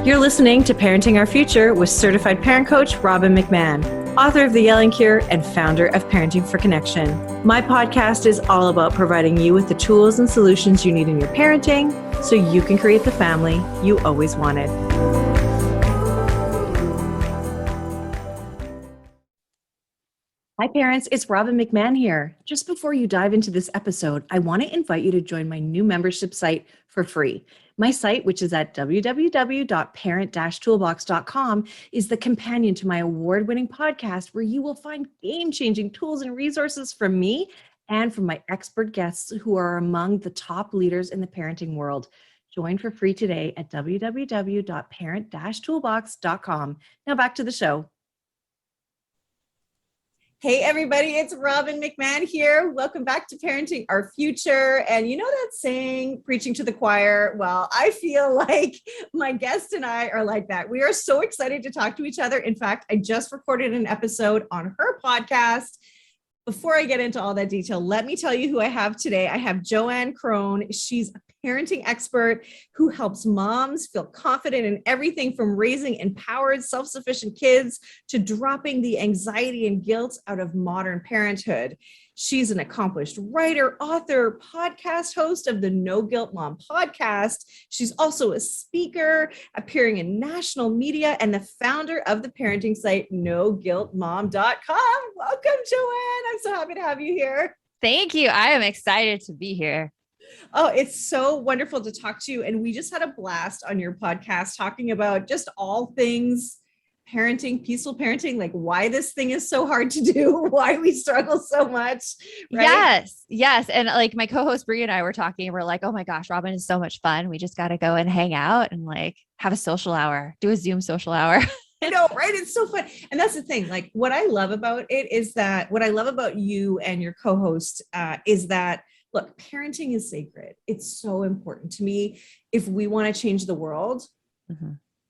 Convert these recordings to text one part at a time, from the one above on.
You're listening to Parenting Our Future with certified parent coach Robbin McManne, author of The Yelling Cure and founder of Parenting for Connection. My podcast is all about providing you with the tools and solutions you need in your parenting so you can create the family you always wanted. Hi parents, it's Robbin McManne here. Just before you dive into this episode, I want to invite you to join my new membership site for free. My site, which is at www.parent-toolbox.com, is the companion to my award-winning podcast where you will find game-changing tools and resources from me and from my expert guests who are among the top leaders in the parenting world. Join for free today at www.parent-toolbox.com. Now back to the show. Hey everybody, it's Robbin McManne here. Welcome back to Parenting Our Future. And you know that saying, preaching to the choir? Well, I feel like my guest and I are like that. We are so excited to talk to each other. In fact, I just recorded an episode on her podcast. Before I get into all that detail, let me tell you who I have today. I have JoAnn Crohn. She's a parenting expert who helps moms feel confident in everything from raising empowered, self-sufficient kids to dropping the anxiety and guilt out of modern parenthood. She's an accomplished writer, author, podcast host of the No Guilt Mom podcast. She's also a speaker, appearing in national media, and the founder of the parenting site, NoGuiltMom.com. Welcome, JoAnn. I'm so happy to have you here. Thank you. I am excited to be here. Oh, it's so wonderful to talk to you. And we just had a blast on your podcast talking about just all things parenting, peaceful parenting, like why this thing is so hard to do, why we struggle so much. Right? Yes. And like my co-host Brie and I were talking, and we're like, oh my gosh, Robbin is so much fun. We just got to go and hang out and like have a social hour, do a Zoom social hour. I know, right? It's so fun. And that's the thing. Like what I love about it is that what I love about you and your co-host is that, look, parenting is sacred. It's so important to me. If we want to change the world,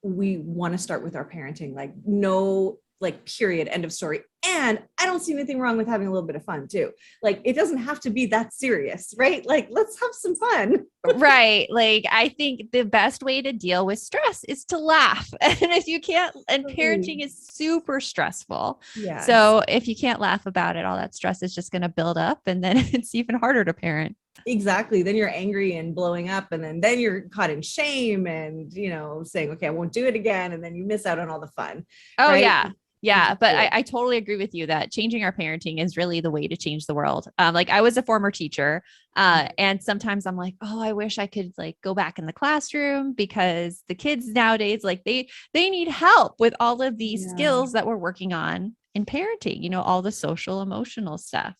we want to start with our parenting, like no, like period, end of story. And I don't see anything wrong with having a little bit of fun too. Like it doesn't have to be that serious, right? Like let's have some fun. Right. Like I think the best way to deal with stress is to laugh. And if you can't, and parenting is super stressful. Yeah. So if you can't laugh about it, all that stress is just going to build up and then it's even harder to parent. Exactly. Then you're angry and blowing up and then you're caught in shame and, saying, okay, I won't do it again. And then you miss out on all the fun. Oh right? yeah. Yeah. But I totally agree with you that changing our parenting is really the way to change the world. Like I was a former teacher and sometimes I'm like, oh, I wish I could like go back in the classroom because the kids nowadays, like they need help with all of these skills that we're working on in parenting, all the social, emotional stuff.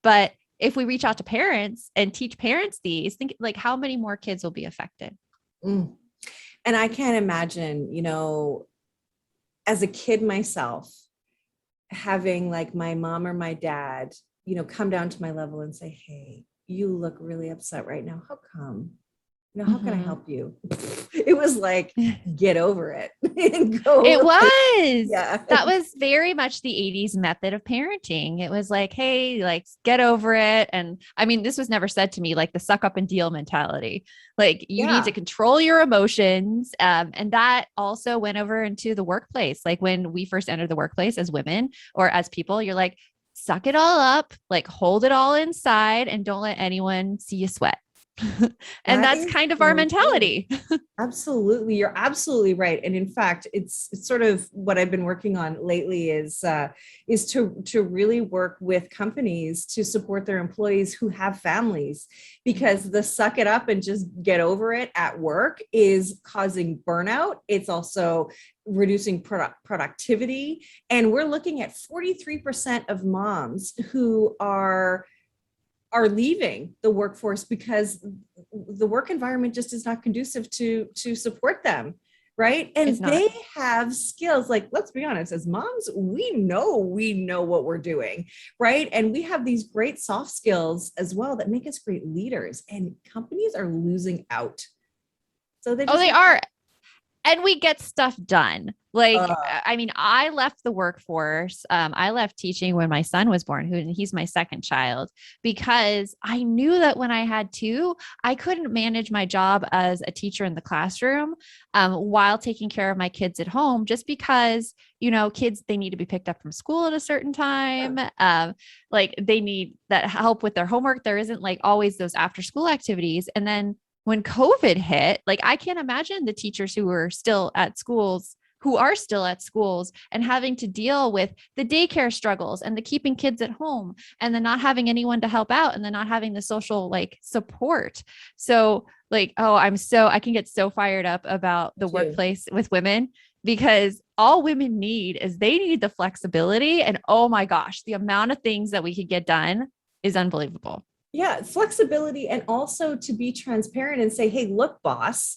But if we reach out to parents and teach parents these, think like how many more kids will be affected. And I can't imagine, as a kid myself, having like my mom or my dad, come down to my level and say, hey, you look really upset right now. How come? How can I help you? It was like, get over it. And go. It was. Yeah. That was very much the 80s method of parenting. It was like, hey, like get over it. And I mean, this was never said to me, like the suck up and deal mentality. Like you need to control your emotions. And that also went over into the workplace. Like when we first entered the workplace as women or as people, you're like, suck it all up, like hold it all inside and don't let anyone see you sweat. And that's kind of our mentality. Absolutely. You're absolutely right. And in fact, it's sort of what I've been working on lately is to really work with companies to support their employees who have families, because the suck it up and just get over it at work is causing burnout. It's also reducing productivity. And we're looking at 43% of moms who are leaving the workforce because the work environment just is not conducive to support them. Right. And they have skills, like, let's be honest, as moms, we know what we're doing. Right. And we have these great soft skills as well that make us great leaders, and companies are losing out. So they are. and we get stuff done. Like, I mean, I left the workforce. I left teaching when my son was born, he's my second child, because I knew that when I had two, I couldn't manage my job as a teacher in the classroom while taking care of my kids at home, just because, kids, they need to be picked up from school at a certain time. Like they need that help with their homework. There isn't like always those after school activities. And then when COVID hit, like I can't imagine the teachers who are still at schools and having to deal with the daycare struggles and the keeping kids at home and then not having anyone to help out and then not having the social like support. So like, I can get so fired up about the workplace with women, because all women need is they need the flexibility. And oh my gosh, the amount of things that we could get done is unbelievable. Yeah, flexibility, and also to be transparent and say, hey, look, boss,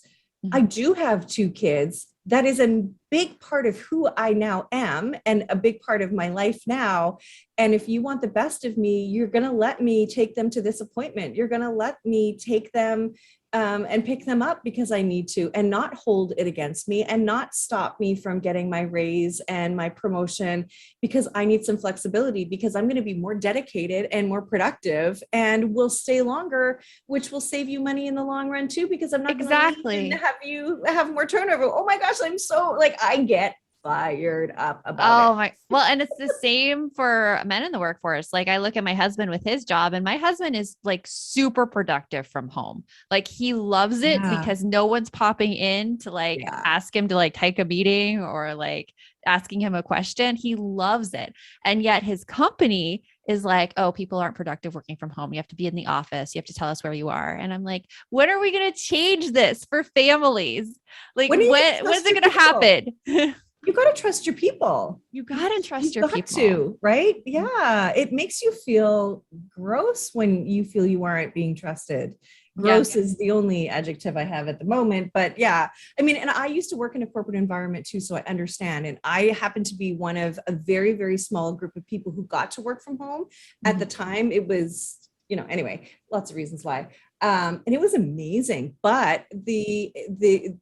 I do have two kids. That is a big part of who I now am and a big part of my life now. And if you want the best of me, you're going to let me take them to this appointment. You're going to let me take them and pick them up because I need to, and not hold it against me and not stop me from getting my raise and my promotion, because I need some flexibility, because I'm going to be more dedicated and more productive and will stay longer, which will save you money in the long run too, because I'm not going to have you have more turnover. Oh my gosh, I'm so like, I get fired up about it. Well, and it's the same for men in the workforce. Like I look at my husband with his job, and my husband is like super productive from home. Like he loves it because no one's popping in to like ask him to like take a meeting or like asking him a question. He loves it. And yet his company is like, oh, people aren't productive working from home. You have to be in the office. You have to tell us where you are. And I'm like, when are we going to change this for families? Like when is it going to happen? You got to trust your people. You got to trust your people. Right? Yeah. It makes you feel gross when you feel you aren't being trusted. Gross is the only adjective I have at the moment, but yeah, I mean, and I used to work in a corporate environment too, so I understand. And I happen to be one of a very, very small group of people who got to work from home. At the time, it was, anyway, lots of reasons why. And it was amazing. But the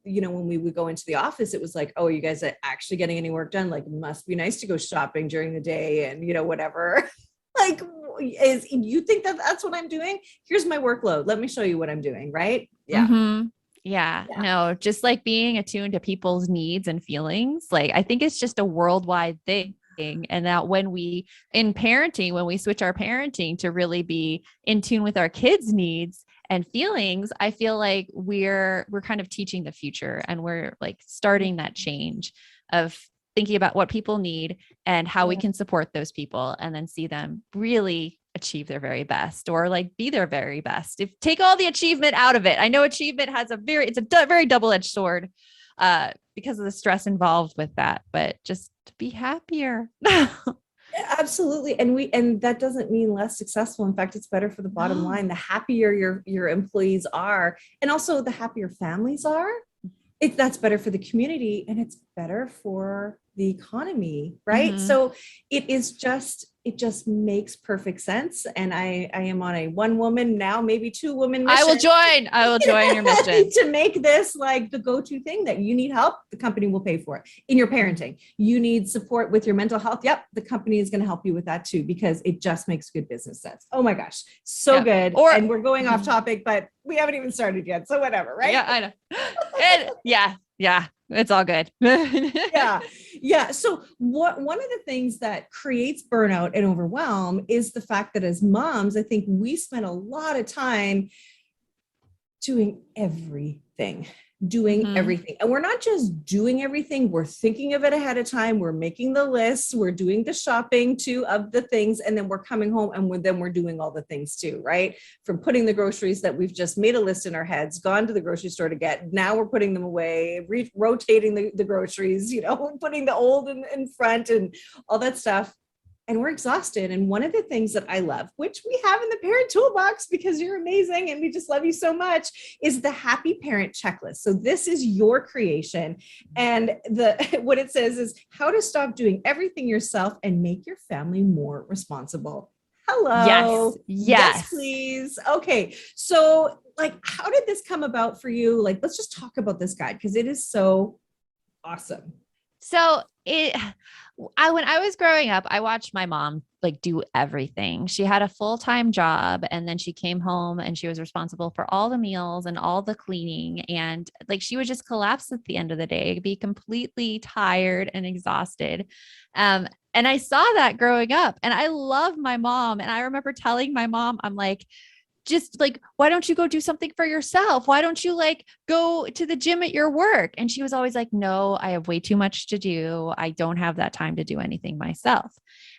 when we would go into the office, it was like, oh, you guys are actually getting any work done? Like, it must be nice to go shopping during the day and, whatever. Like, you think that that's what I'm doing? Here's my workload. Let me show you what I'm doing. Right. Yeah. Mm-hmm. Yeah. No, just like being attuned to people's needs and feelings. Like, I think it's just a worldwide thing. And that when we switch our parenting to really be in tune with our kids' needs and feelings, I feel like we're kind of teaching the future, and we're like starting that change of thinking about what people need and how we can support those people, and then see them really achieve their very best, or like be their very best. If take all the achievement out of it. I know achievement has it's a very double-edged sword because of the stress involved with that, but just to be happier. Absolutely. And that doesn't mean less successful. In fact, it's better for the bottom line. The happier your employees are, and also the happier families are, that's better for the community, and it's better for the economy. Right. Mm-hmm. So it just makes perfect sense. And I am on a one woman, now maybe two woman mission. I will join your mission to make this like the go-to thing. That you need help, the company will pay for it. In your parenting, you need support with your mental health. Yep. The company is going to help you with that too, because it just makes good business sense. Oh my gosh. So good. And we're going off topic, but we haven't even started yet. So whatever. Right. Yeah, I know. And yeah. It's all good. Yeah. So one of the things that creates burnout and overwhelm is the fact that as moms, I think we spend a lot of time doing everything. And we're not just doing everything. We're thinking of it ahead of time. We're making the lists. We're doing the shopping too of the things. And then we're coming home and we're doing all the things too, right? From putting the groceries that we've just made a list in our heads, gone to the grocery store to get, now we're putting them away, rotating the groceries, putting the old in front and all that stuff. And we're exhausted. And one of the things that I love, which we have in the parent toolbox because you're amazing and we just love you so much, is the happy parent checklist. So this is your creation. And what it says is how to stop doing everything yourself and make your family more responsible. Hello. Yes, please. Okay. So like, how did this come about for you? Like, let's just talk about this guide because it is so Awesome. So when I was growing up, I watched my mom like do everything. She had a full-time job and then she came home and she was responsible for all the meals and all the cleaning. And like, she would just collapse at the end of the day, be completely tired and exhausted. And I saw that growing up and I love my mom. And I remember telling my mom, I'm like, just like, why don't you go do something for yourself? Why don't you like go to the gym at your work? And she was always like, no, I have way too much to do. I don't have that time to do anything myself.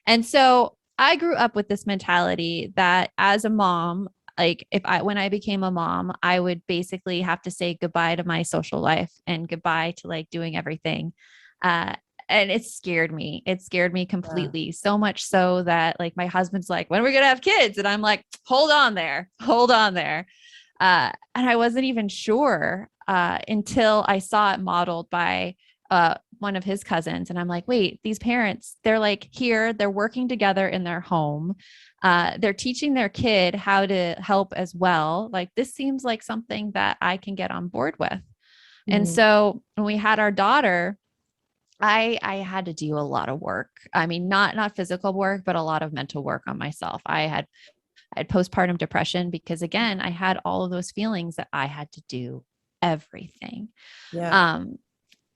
And so I grew up with this mentality that as a mom, like when I became a mom, I would basically have to say goodbye to my social life and goodbye to like doing everything. Uh, and it scared me. It scared me completely. So much so that like my husband's like, when are we going to have kids? And I'm like, hold on there. And I wasn't even sure until I saw it modeled by one of his cousins. And I'm like, wait, these parents, they're like here, they're working together in their home. They're teaching their kid how to help as well. Like this seems like something that I can get on board with. And so when we had our daughter, I had to do a lot of work. I mean, not physical work, but a lot of mental work on myself. I had postpartum depression because again, I had all of those feelings that I had to do everything. Yeah.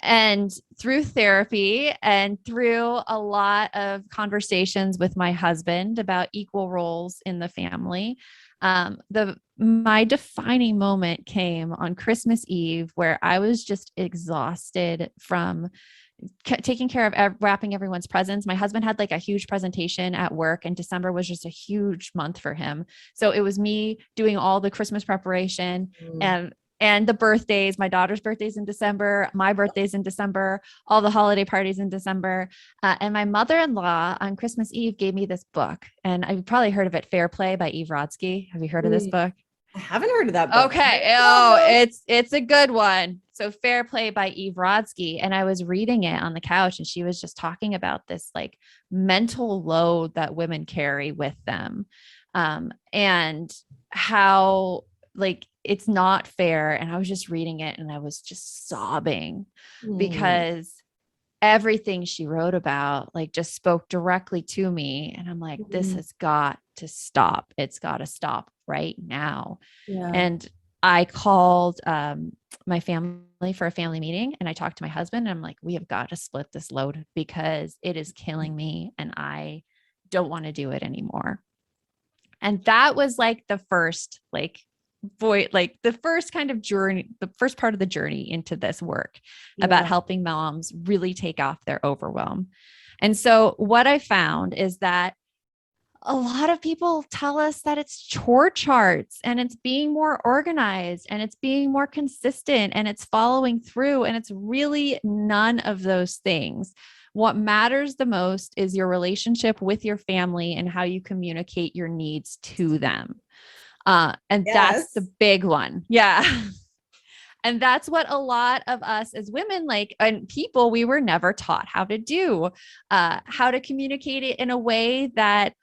And through therapy and through a lot of conversations with my husband about equal roles in the family, my defining moment came on Christmas Eve where I was just exhausted from taking care of wrapping everyone's presents. My husband had like a huge presentation at work and December was just a huge month for him. So it was me doing all the Christmas preparation and the birthdays. My daughter's birthday's in December, my birthday's in December, all the holiday parties in December. And my mother-in-law on Christmas Eve gave me this book, and I've probably heard of it, Fair Play by Eve Rodsky. Have you heard of this book? I haven't heard of that book. Okay. Oh, it's a good one. So Fair Play by Eve Rodsky. And I was reading it on the couch and she was just talking about this like mental load that women carry with them. And how like it's not fair. And I was just reading it and I was just sobbing because everything she wrote about like just spoke directly to me. And I'm like, this has got to stop. It's got to stop right now. Yeah. And I called my family for a family meeting and I talked to my husband and I'm like, we have got to split this load because it is killing me and I don't want to do it anymore. And that was like the first the first kind of journey, the first part of the journey into this work about helping moms really take off their overwhelm. And so what I found is that a lot of people tell us that it's chore charts and it's being more organized and it's being more consistent and it's following through. And it's really none of those things. What matters the most is your relationship with your family and how you communicate your needs to them. And that's the big one. Yeah. And that's what a lot of us as women, like, and people, we were never taught how to do, how to communicate it in a way that,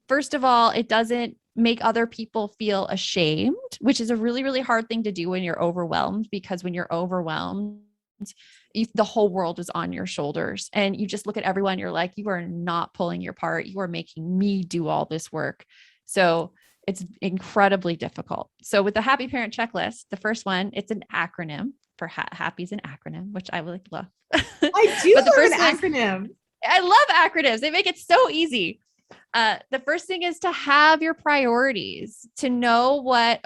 first of all, it doesn't make other people feel ashamed, which is a really, really hard thing to do when you're overwhelmed, because when you're overwhelmed, the whole world is on your shoulders and you just look at everyone. You're like, you are not pulling your part. You are making me do all this work. So it's incredibly difficult. So with the Happy Parent Checklist, the first one, it's an acronym for happy is an acronym, which I would love. I do but the love first an acronym. I love acronyms. They make it so easy. The first thing is to have your priorities, to know what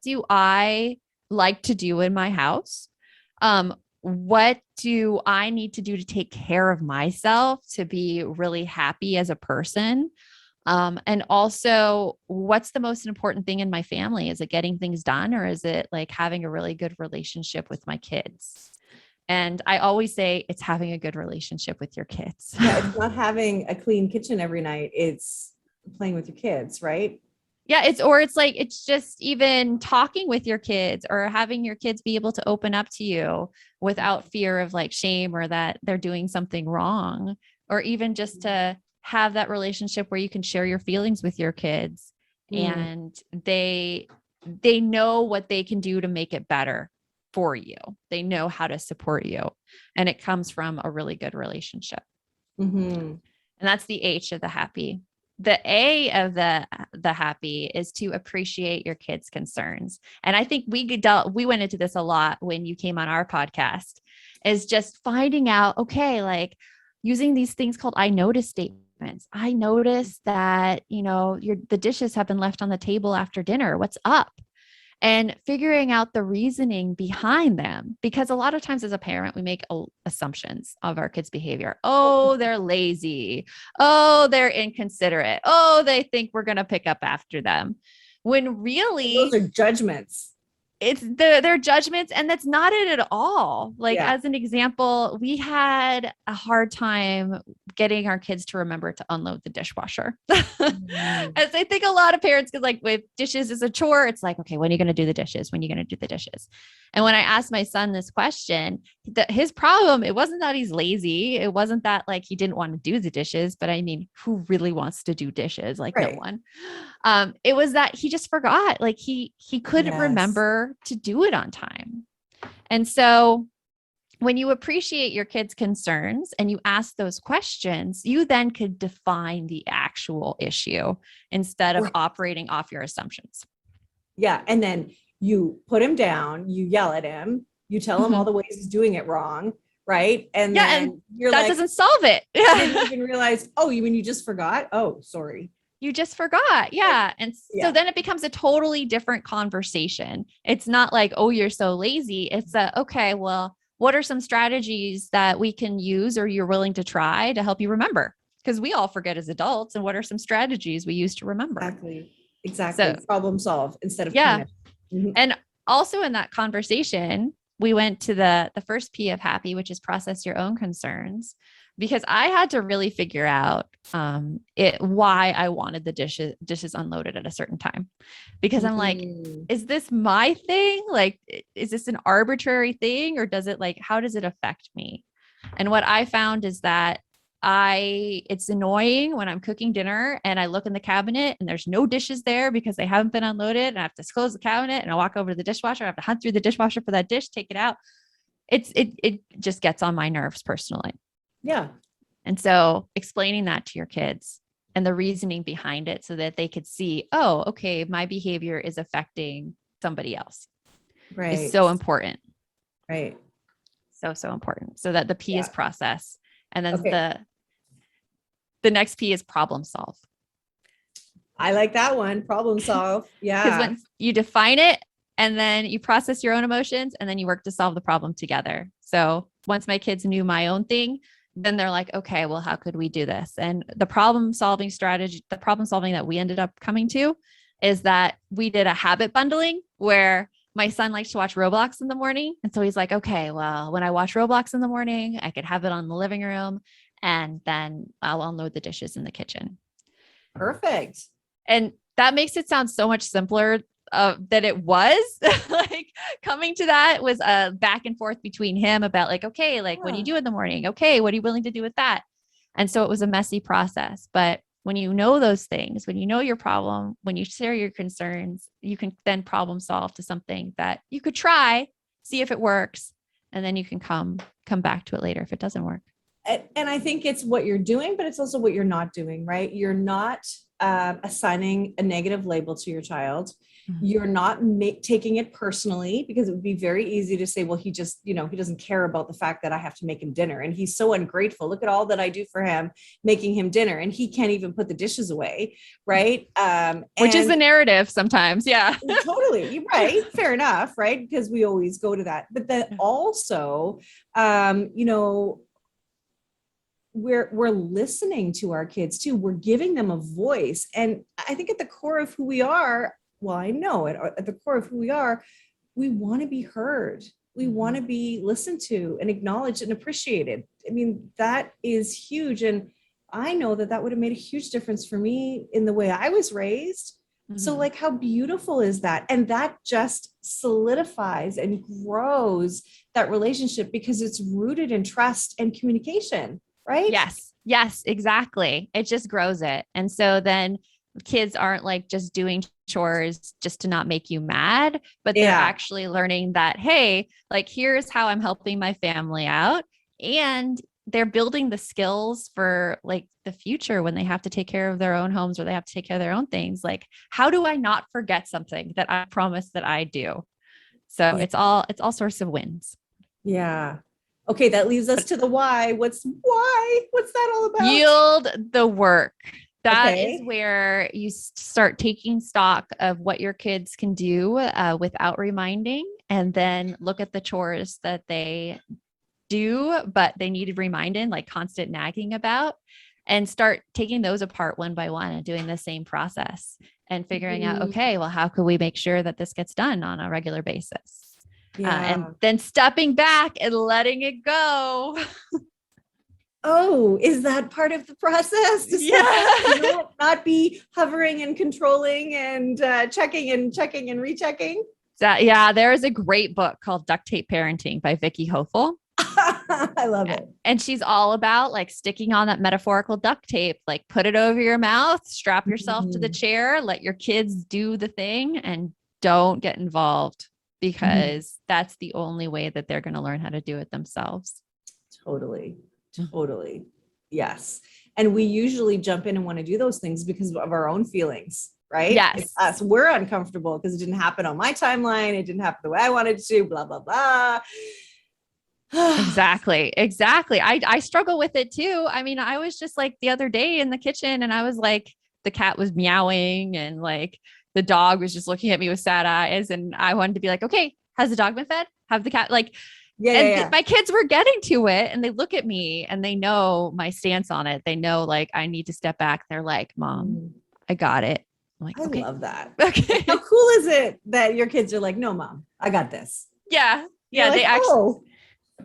do I like to do in my house? What do I need to do to take care of myself to be really happy as a person? And also, what's the most important thing in my family? Is it getting things done, or is it like having a really good relationship with my kids? And I always say it's having a good relationship with your kids. Yeah, it's not having a clean kitchen every night. It's playing with your kids, right? Yeah, it's just even talking with your kids or having your kids be able to open up to you without fear of like shame or that they're doing something wrong, or even just to have that relationship where you can share your feelings with your kids and they know what they can do to make it better for you. They know how to support you. And it comes from a really good relationship. And that's the H of the happy. The A of the happy is to appreciate your kids' concerns. And I think we went into this a lot when you came on our podcast, is just finding out, okay, like using these things called I notice statements. I notice that, the dishes have been left on the table after dinner. What's up? And figuring out the reasoning behind them, because a lot of times as a parent, we make assumptions of our kids' behavior. Oh, they're lazy. Oh, they're inconsiderate. Oh, they think we're going to pick up after them. When really those are judgments. It's their judgments, and that's not it at all. Like, as an example, we had a hard time getting our kids to remember to unload the dishwasher. As I think a lot of parents, because like with dishes is a chore, it's like, okay, when are you going to do the dishes? When are you going to do the dishes? And when I asked my son this question, his problem, it wasn't that he's lazy. It wasn't that like he didn't want to do the dishes, but I mean, who really wants to do dishes? Like no one. It was that he just forgot, like he couldn't remember to do it on time. And so when you appreciate your kids' concerns and you ask those questions, you then could define the actual issue instead of operating off your assumptions. Yeah. And then you put him down, you yell at him, you tell him all the ways he's doing it wrong. Right. And then you're that like, doesn't solve it. I didn't even realize, oh, you mean you just forgot? Oh, sorry. You just forgot. Yeah. And so then it becomes a totally different conversation. It's not like, oh, you're so lazy. It's okay, well, what are some strategies that we can use or you're willing to try to help you remember? Because we all forget as adults. And what are some strategies we use to remember? Exactly. So, problem solve instead of punish. And also in that conversation, we went to the first P of happy, which is process your own concerns, because I had to really figure out why I wanted the dishes unloaded at a certain time, because I'm like, is this my thing? Like, is this an arbitrary thing, or how does it affect me? And what I found is that it's annoying when I'm cooking dinner and I look in the cabinet and there's no dishes there because they haven't been unloaded, and I have to close the cabinet and I walk over to the dishwasher. I have to hunt through the dishwasher for that dish, take it out. It just gets on my nerves personally. Yeah. And so explaining that to your kids and the reasoning behind it so that they could see, oh, okay, my behavior is affecting somebody else. Right. Is so important. Right. So important. So that the P is process. And then the next P is problem solve. I like that one. Problem solve. Yeah. Because when you define it and then you process your own emotions and then you work to solve the problem together. So once my kids knew my own thing, then they're like, okay, well, how could we do this? And the problem solving that we ended up coming to is that we did a habit bundling where my son likes to watch Roblox in the morning. And so he's like, okay, well, when I watch Roblox in the morning, I could have it on the living room and then I'll unload the dishes in the kitchen. Perfect. And that makes it sound so much simpler than it was. Like coming to that was a back and forth between him about like, okay, like what do you do in the morning? Okay, what are you willing to do with that? And so it was a messy process. But when you know those things, when you know your problem, when you share your concerns, you can then problem solve to something that you could try, see if it works, and then you can come back to it later if it doesn't work. And I think it's what you're doing, but it's also what you're not doing, right? You're not assigning a negative label to your child. You're not taking it personally, because it would be very easy to say, well, he just, he doesn't care about the fact that I have to make him dinner. And he's so ungrateful. Look at all that I do for him, making him dinner, and he can't even put the dishes away. Right. Which is the narrative sometimes. Yeah. Totally. Right. Fair enough. Right. Because we always go to that. But then also, we're listening to our kids too. We're giving them a voice. And I think at the core of who we are, well, I know at the core of who we are, we want to be heard. We want to be listened to and acknowledged and appreciated. I mean, that is huge. And I know that would have made a huge difference for me in the way I was raised. So like, how beautiful is that? And that just solidifies and grows that relationship because it's rooted in trust and communication, right? Yes, exactly. It just grows it. And so then kids aren't like just doing chores just to not make you mad, but they're actually learning that, hey, like, here's how I'm helping my family out. And they're building the skills for like the future when they have to take care of their own homes or they have to take care of their own things. Like, how do I not forget something that I promised that I do? So it's all sorts of wins. Yeah. Okay. That leads us to the why. What's that all about? Yield the work. That is where you start taking stock of what your kids can do without reminding, and then look at the chores that they do, but they need reminding, like constant nagging about, and start taking those apart one by one and doing the same process and figuring out, okay, well, how could we make sure that this gets done on a regular basis? And then stepping back and letting it go. Oh, is that part of the process? To not be hovering and controlling and checking and rechecking? There is a great book called Duct Tape Parenting by Vicky Hofel. I love it. And she's all about like sticking on that metaphorical duct tape, like put it over your mouth, strap yourself to the chair, let your kids do the thing, and don't get involved, because that's the only way that they're going to learn how to do it themselves. Totally. Yes. And we usually jump in and want to do those things because of our own feelings, right? Yes. It's us. We're uncomfortable because it didn't happen on my timeline. It didn't happen the way I wanted it to, blah, blah, blah. Exactly. I struggle with it too. I mean, I was just like the other day in the kitchen and I was like, the cat was meowing and like the dog was just looking at me with sad eyes. And I wanted to be like, okay, has the dog been fed? Have the cat like, my kids were getting to it and they look at me and they know my stance on it. They know like, I need to step back. They're like, Mom, I got it. I'm like, okay. I love that. Okay. How cool is it that your kids are like, no, Mom, I got this. Yeah. Yeah. Like, they actually,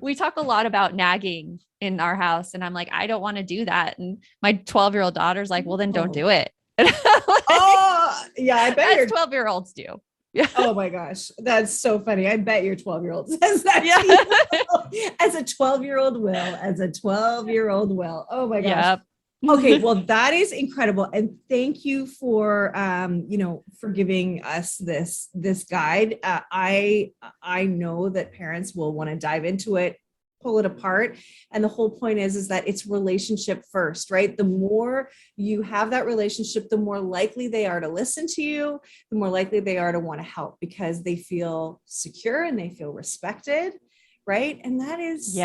we talk a lot about nagging in our house. And I'm like, I don't want to do that. And my 12-year-old daughter's like, well, then don't do it. Like, I bet your 12-year-olds do. Yeah. Oh my gosh. That's so funny. I bet your 12-year-old says that. Yeah. As a 12-year-old will. Oh my gosh. Yep. Okay. Well, that is incredible. And thank you for, for giving us this guide. I know that parents will want to dive into it, pull it apart. And the whole point is that it's relationship first, right? The more you have that relationship, the more likely they are to listen to you, the more likely they are to want to help because they feel secure and they feel respected, right? And that is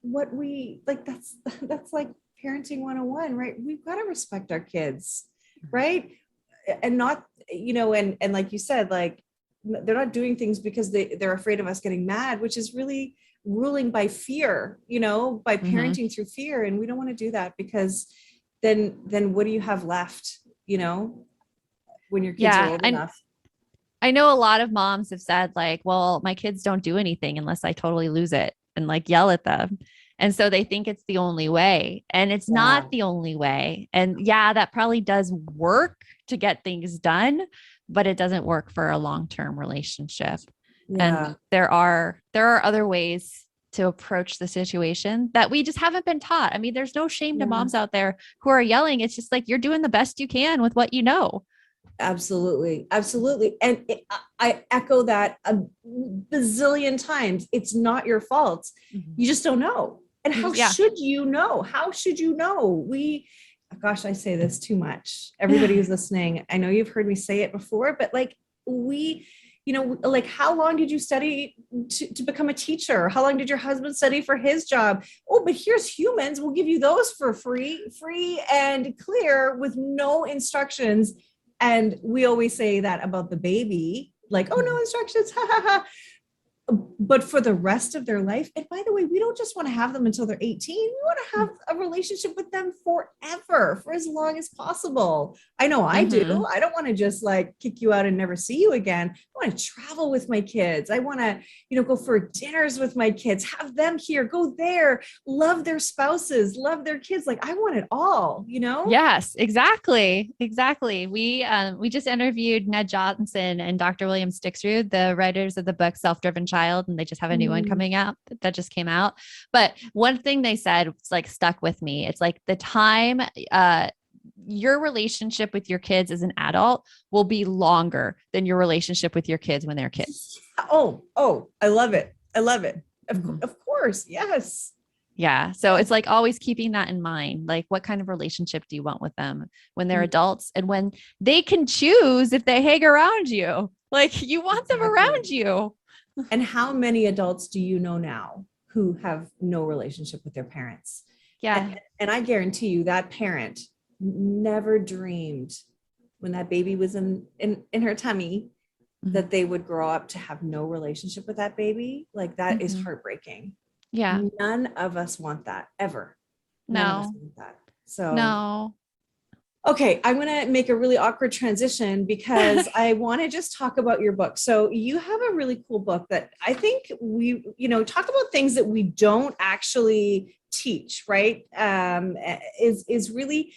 what we like. That's like parenting 101, right? We've got to respect our kids, right? And not, and like you said, like they're not doing things because they're afraid of us getting mad, which is really ruling by fear, by parenting through fear. And we don't want to do that because then what do you have left, when your kids are old enough? I know a lot of moms have said like, well, my kids don't do anything unless I totally lose it and like yell at them. And so they think it's the only way, and it's not the only way. And that probably does work to get things done, but it doesn't work for a long-term relationship. Yeah. And there are other ways to approach the situation that we just haven't been taught. I mean, there's no shame to moms out there who are yelling. It's just like, you're doing the best you can with what you know. Absolutely. And I echo that a bazillion times. It's not your fault. You just don't know. And how should you know? Gosh, I say this too much. Everybody who's listening, I know you've heard me say it before, but like like how long did you study to become a teacher? How long did your husband study for his job? Oh, but here's humans. We'll give you those for free and clear with no instructions. And we always say that about the baby, like, oh, no instructions. Ha ha ha. But for the rest of their life, and by the way, we don't just want to have them until they're 18. We want to have a relationship with them forever, for as long as possible. I know I do. I don't want to just like kick you out and never see you again. I want to travel with my kids. I want to, go for dinners with my kids, have them here, go there, love their spouses, love their kids. Like I want it all, Yes, exactly. We just interviewed Ned Johnson and Dr. William Stixrud, the writers of the book Self-Driven Child, and they just have a new one coming out that just came out. But one thing they said was like stuck with me. It's like the time your relationship with your kids as an adult will be longer than your relationship with your kids when they're kids. Oh, I love it. I love it. Mhm. Of course. Yes. Yeah. So it's like always keeping that in mind. Like, what kind of relationship do you want with them when they're adults and when they can choose if they hang around you? Like, you want them around you. And how many adults do you know now who have no relationship with their parents? Yeah. And I guarantee you that parent never dreamed when that baby was in her tummy that they would grow up to have no relationship with that baby. Like, that is heartbreaking. Yeah. None of us want that ever. None of us No. want that. So No. okay, I'm going to make a really awkward transition because I want to just talk about your book. So you have a really cool book that I think we, talk about things that we don't actually teach, right? Is really,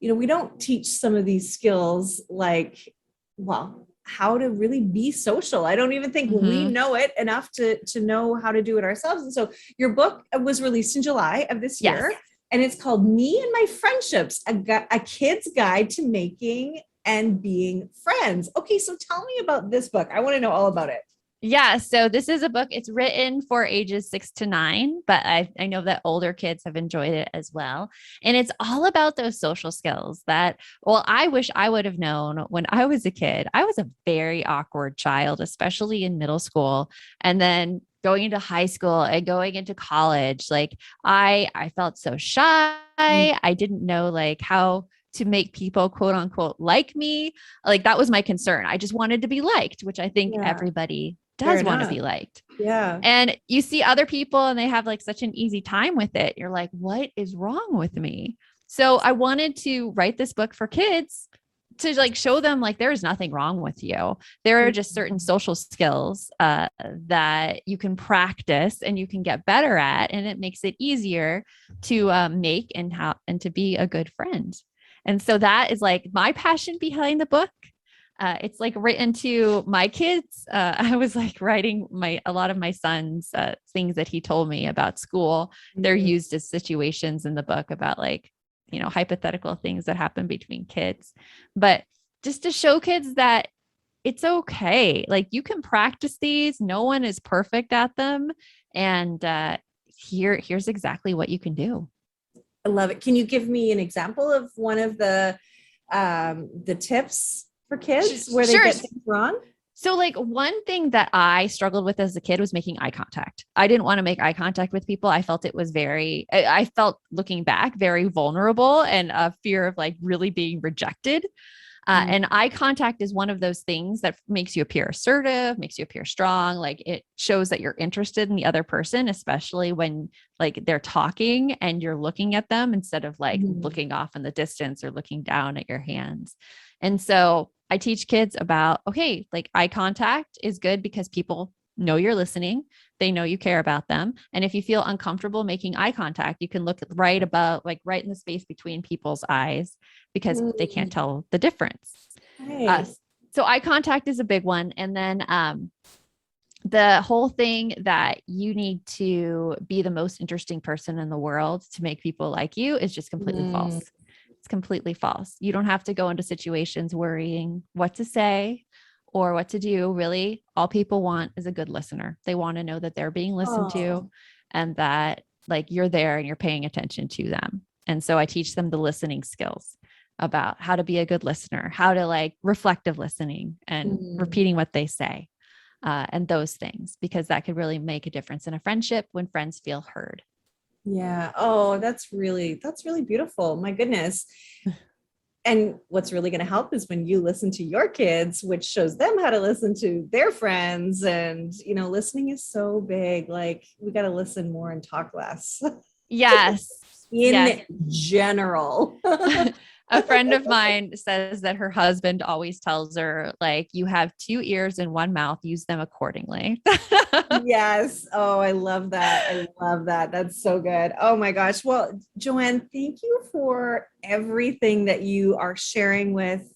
we don't teach some of these skills like, well, how to really be social. I don't even think we know it enough to know how to do it ourselves. And so your book was released in July of this year. Yes. And it's called Me and My Friendships, a kid's guide to making and being friends. Okay, so tell me about this book. I want to know all about it. Yeah. So this is a book. It's written for ages 6 to 9, but I know that older kids have enjoyed it as well. And it's all about those social skills that, well, I wish I would have known when I was a kid. I was a very awkward child, especially in middle school. And then going into high school and going into college, like I felt so shy. I didn't know like how to make people quote unquote like me. Like that was my concern. I just wanted to be liked, which I think everybody does want to be liked. Yeah. And you see other people and they have like such an easy time with it. You're like, what is wrong with me? So I wanted to write this book for kids to like show them like there's nothing wrong with you. There are just certain social skills that you can practice and you can get better at, and it makes it easier to make and to be a good friend. And so that is like my passion behind the book. It's like written to my kids. I was like writing a lot of my son's things that he told me about school. They're used as situations in the book about like, hypothetical things that happen between kids, but just to show kids that it's okay. Like you can practice these. No one is perfect at them. And here's exactly what you can do. I love it. Can you give me an example of one of the tips for kids where they get things wrong? So like one thing that I struggled with as a kid was making eye contact. I didn't want to make eye contact with people. I felt it was I felt looking back, very vulnerable and a fear of like really being rejected. And eye contact is one of those things that makes you appear assertive, makes you appear strong. Like it shows that you're interested in the other person, especially when like they're talking and you're looking at them instead of like looking off in the distance or looking down at your hands. And so I teach kids about, okay, like eye contact is good because people know you're listening. They know you care about them. And if you feel uncomfortable making eye contact, you can look right in the space between people's eyes because they can't tell the difference. So eye contact is a big one. And then the whole thing that you need to be the most interesting person in the world to make people like you is just completely false. It's completely false. You don't have to go into situations worrying what to say or what to do. Really, all people want is a good listener. They want to know that they're being listened to and that like you're there and you're paying attention to them. And so I teach them the listening skills about how to be a good listener, how to like reflective listening and repeating what they say and those things, because that could really make a difference in a friendship when friends feel heard. Yeah. Oh, that's really beautiful. My goodness. And what's really going to help is when you listen to your kids, which shows them how to listen to their friends. And, listening is so big. Like we got to listen more and talk less. Yes. In general. A friend of mine says that her husband always tells her, like, you have 2 ears and 1 mouth, use them accordingly. Yes. Oh, I love that. I love that. That's so good. Oh my gosh. Well, Joanne, thank you for everything that you are sharing with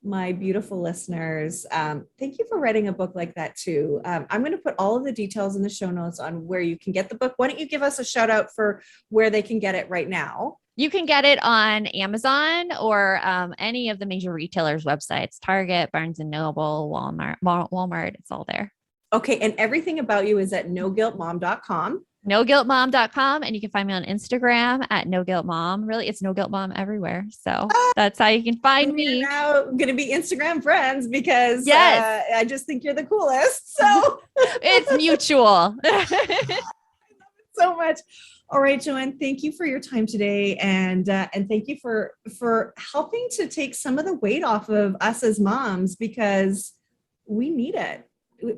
my beautiful listeners. Thank you for writing a book like that too. I'm going to put all of the details in the show notes on where you can get the book. Why don't you give us a shout out for where they can get it right now? You can get it on Amazon or any of the major retailers' websites, Target, Barnes and Noble, Walmart. It's all there. Okay. And everything about you is at noguiltmom.com. NoGuiltMom.com. And you can find me on Instagram at NoGuiltMom. Really, it's NoGuiltMom everywhere. So that's how you can find me. We're now going to be Instagram friends because yes. I just think you're the coolest. So it's mutual. I love it so much. All right, Joanne, thank you for your time today. And thank you for helping to take some of the weight off of us as moms, because we need it.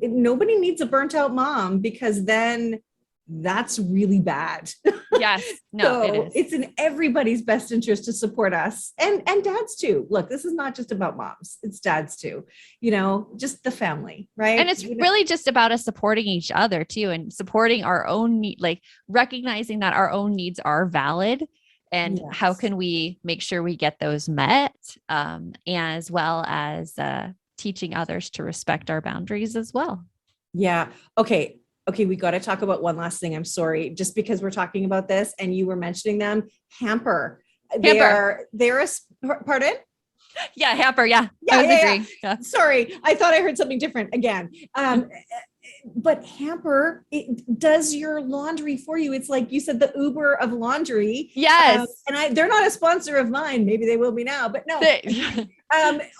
Nobody needs a burnt out mom, because then that's really bad. Yes. No, so it's in everybody's best interest to support us, and dads too. Look, this is not just about moms. It's dads too, just the family, right? And it's really just about us supporting each other too, and supporting our own need, like recognizing that our own needs are valid, and how can we make sure we get those met, as well as teaching others to respect our boundaries as well. Yeah. Okay, we got to talk about one last thing. I'm sorry, just because we're talking about this and you were mentioning them. Hamper. They're a, pardon? Yeah, Hamper. Yeah. Yeah. Sorry, I thought I heard something different again. But Hamper, it does your laundry for you. It's like you said, the Uber of laundry. Yes. And they're not a sponsor of mine. Maybe they will be now, but no.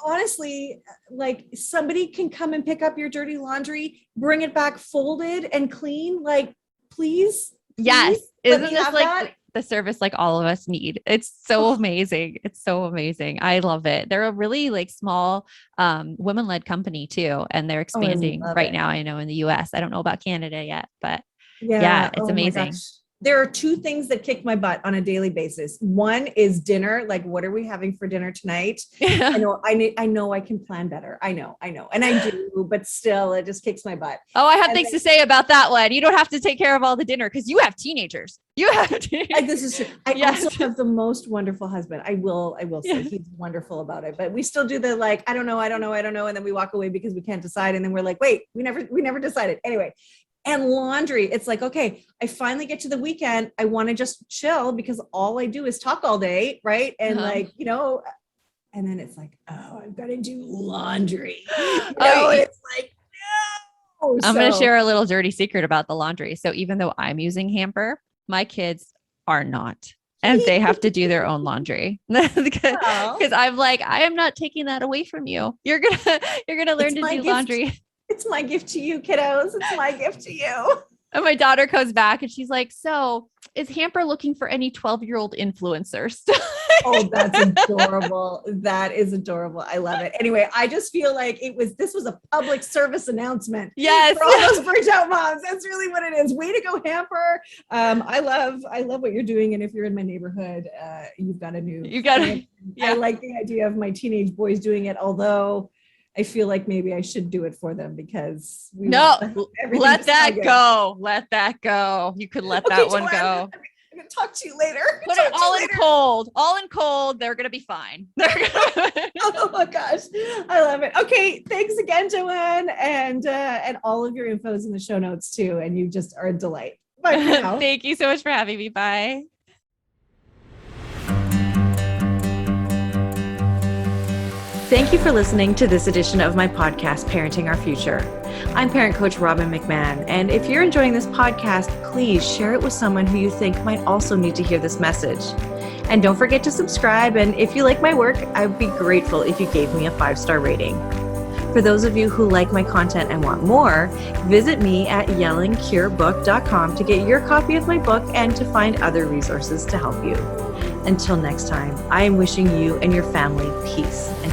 Honestly, like somebody can come and pick up your dirty laundry, bring it back folded and clean. Like, please. Yes. Isn't this like the service like all of us need? It's so amazing. It's so amazing. I love it. They're a really like small women-led company too. And they're expanding right now. I know in the US. I don't know about Canada yet, but yeah, it's amazing. There are two things that kick my butt on a daily basis. One is dinner. Like, what are we having for dinner tonight? I know I can plan better. I know. And I do, but still it just kicks my butt. Oh, I have things to say about that one. You don't have to take care of all the dinner because you have teenagers. This is true. I also have the most wonderful husband. I will say he's wonderful about it, but we still do the like, I don't know. And then we walk away because we can't decide. And then we're like, wait, we never decided. Anyway. And laundry, it's like, okay, I finally get to the weekend. I want to just chill because all I do is talk all day. Right. And and then it's like, oh, I've got to do laundry. It's like, no. I'm going to share a little dirty secret about the laundry. So even though I'm using Hamper, my kids are not. And they have to do their own laundry because I'm like, I am not taking that away from you. You're going to learn to do laundry. It's my gift to you, kiddos. It's my gift to you. And my daughter comes back and she's like, so is Hamper looking for any 12-year-old influencers? Oh, that's adorable. That is adorable. I love it. Anyway, I just feel like this was a public service announcement. Yes. For all those burnt out moms. That's really what it is. Way to go, Hamper. I love what you're doing. And if you're in my neighborhood, you've got I like the idea of my teenage boys doing it, although I feel like maybe I should do it for them because let that go. Let that go. You could let that one go. I'm going to talk to you later. Put it all in cold. They're going to be fine. Oh my gosh. I love it. Okay. Thanks again, Joanne. And all of your info is in the show notes too. And you just are a delight. Bye for now. Thank you so much for having me. Bye. Thank you for listening to this edition of my podcast, Parenting Our Future. I'm parent coach Robbin McManne, and if you're enjoying this podcast, please share it with someone who you think might also need to hear this message. And don't forget to subscribe, and if you like my work, I would be grateful if you gave me a 5-star rating. For those of you who like my content and want more, visit me at yellingcurebook.com to get your copy of my book and to find other resources to help you. Until next time, I am wishing you and your family peace and